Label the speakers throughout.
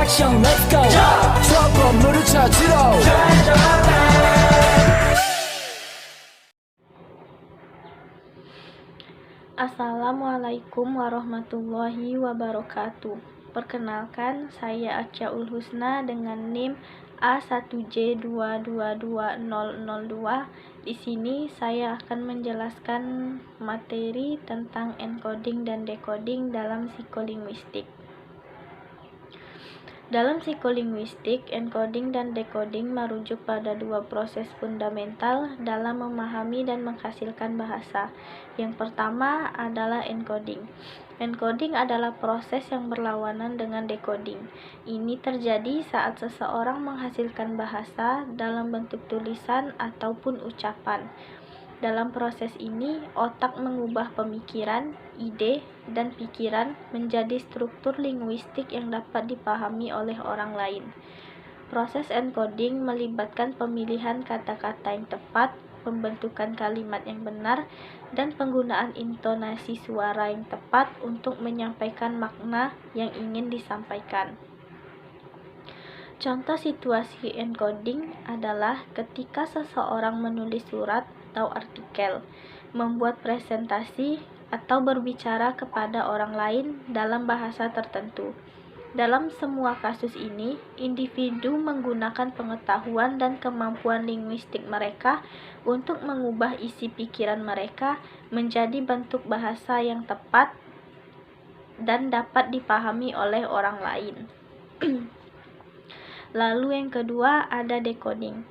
Speaker 1: action, let's go. trouble 찾으러
Speaker 2: Assalamualaikum warahmatullahi wabarakatuh. Perkenalkan, saya Achaul Husna dengan NIM A1J222002. Di sini saya akan menjelaskan materi tentang encoding dan decoding dalam psikolinguistik. Dalam psikolinguistik, encoding dan decoding merujuk pada dua proses fundamental dalam memahami dan menghasilkan bahasa. Yang pertama adalah encoding. Encoding adalah proses yang berlawanan dengan decoding. Ini terjadi saat seseorang menghasilkan bahasa dalam bentuk tulisan ataupun ucapan. Dalam proses ini, otak mengubah pemikiran, ide, dan pikiran menjadi struktur linguistik yang dapat dipahami oleh orang lain. Proses encoding melibatkan pemilihan kata-kata yang tepat, pembentukan kalimat yang benar, dan penggunaan intonasi suara yang tepat untuk menyampaikan makna yang ingin disampaikan. Contoh situasi encoding adalah ketika seseorang menulis surat atau artikel, membuat presentasi, atau berbicara kepada orang lain dalam bahasa tertentu. Dalam semua kasus ini, individu menggunakan pengetahuan dan kemampuan linguistik mereka untuk mengubah isi pikiran mereka menjadi bentuk bahasa yang tepat dan dapat dipahami oleh orang lain. Lalu yang kedua ada decoding.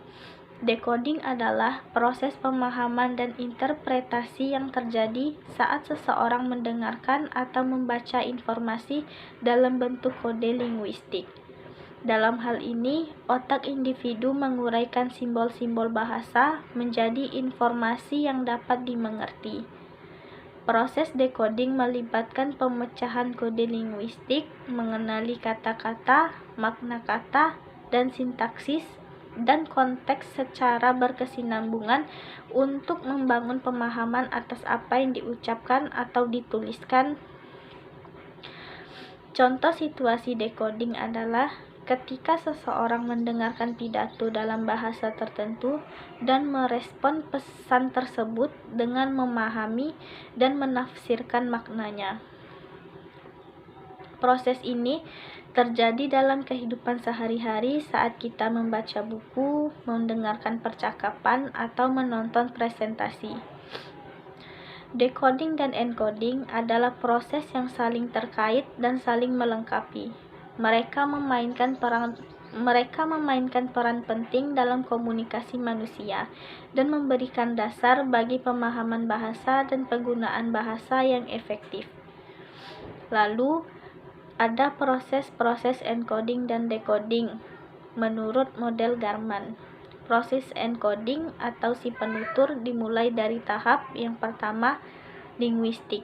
Speaker 2: Decoding adalah proses pemahaman dan interpretasi yang terjadi saat seseorang mendengarkan atau membaca informasi dalam bentuk kode linguistik. Dalam hal ini, otak individu menguraikan simbol-simbol bahasa menjadi informasi yang dapat dimengerti. Proses decoding melibatkan pemecahan kode linguistik, mengenali kata-kata, makna kata, dan sintaksis dan konteks secara berkesinambungan untuk membangun pemahaman atas apa yang diucapkan atau dituliskan. Contoh situasi decoding adalah ketika seseorang mendengarkan pidato dalam bahasa tertentu dan merespon pesan tersebut dengan memahami dan menafsirkan maknanya. Proses ini terjadi dalam kehidupan sehari-hari saat kita membaca buku, mendengarkan percakapan, atau menonton presentasi. Decoding dan encoding adalah proses yang saling terkait dan saling melengkapi. Mereka memainkan peran penting dalam komunikasi manusia dan memberikan dasar bagi pemahaman bahasa dan penggunaan bahasa yang efektif. Lalu, ada proses-proses encoding dan decoding menurut model Garman. Proses encoding atau si penutur dimulai dari tahap yang pertama, linguistik.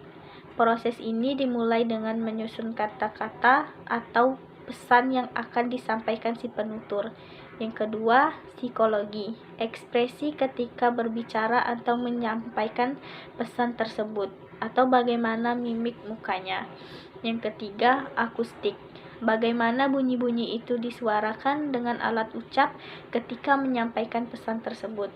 Speaker 2: Proses ini dimulai dengan menyusun kata-kata atau pesan yang akan disampaikan si penutur. Yang kedua, psikologi. Ekspresi ketika berbicara atau menyampaikan pesan tersebut, atau bagaimana mimik mukanya. Yang ketiga, akustik. Bagaimana bunyi-bunyi itu disuarakan dengan alat ucap ketika menyampaikan pesan tersebut.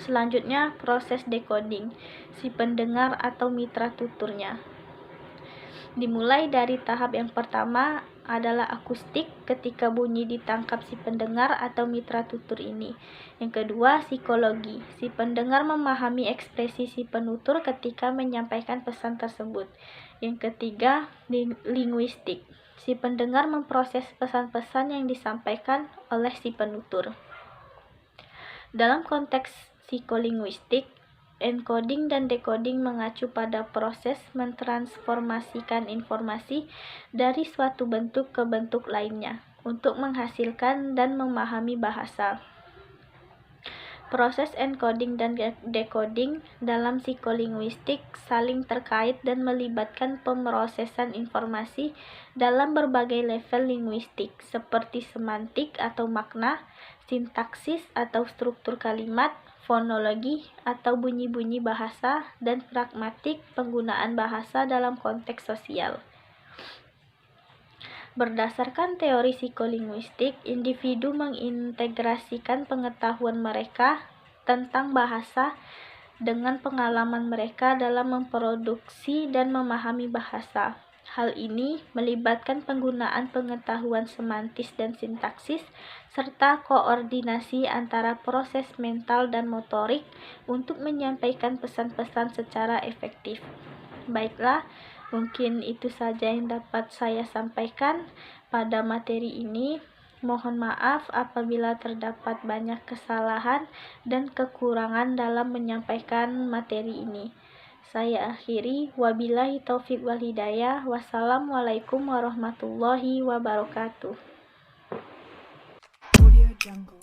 Speaker 2: Selanjutnya, proses decoding, si pendengar atau mitra tuturnya. Dimulai dari tahap yang pertama adalah akustik ketika bunyi ditangkap si pendengar atau mitra tutur ini. Yang kedua, psikologi. Si pendengar memahami ekspresi si penutur ketika menyampaikan pesan tersebut. Yang ketiga, linguistik. Si pendengar memproses pesan-pesan yang disampaikan oleh si penutur. Dalam konteks psikolinguistik, encoding dan decoding mengacu pada proses mentransformasikan informasi dari suatu bentuk ke bentuk lainnya untuk menghasilkan dan memahami bahasa. Proses encoding dan decoding dalam psikolinguistik saling terkait dan melibatkan pemrosesan informasi dalam berbagai level linguistik seperti semantik atau makna, sintaksis atau struktur kalimat, fonologi atau bunyi-bunyi bahasa, dan pragmatik penggunaan bahasa dalam konteks sosial. Berdasarkan teori psikolinguistik, individu mengintegrasikan pengetahuan mereka tentang bahasa dengan pengalaman mereka dalam memproduksi dan memahami bahasa. Hal ini melibatkan penggunaan pengetahuan semantis dan sintaksis, serta koordinasi antara proses mental dan motorik untuk menyampaikan pesan-pesan secara efektif. Baiklah, mungkin itu saja yang dapat saya sampaikan pada materi ini. Mohon maaf apabila terdapat banyak kesalahan dan kekurangan dalam menyampaikan materi ini. Saya akhiri, wabillahi taufik wal hidayah. Wassalamualaikum warahmatullahi wabarakatuh.
Speaker 3: Audio Jungle.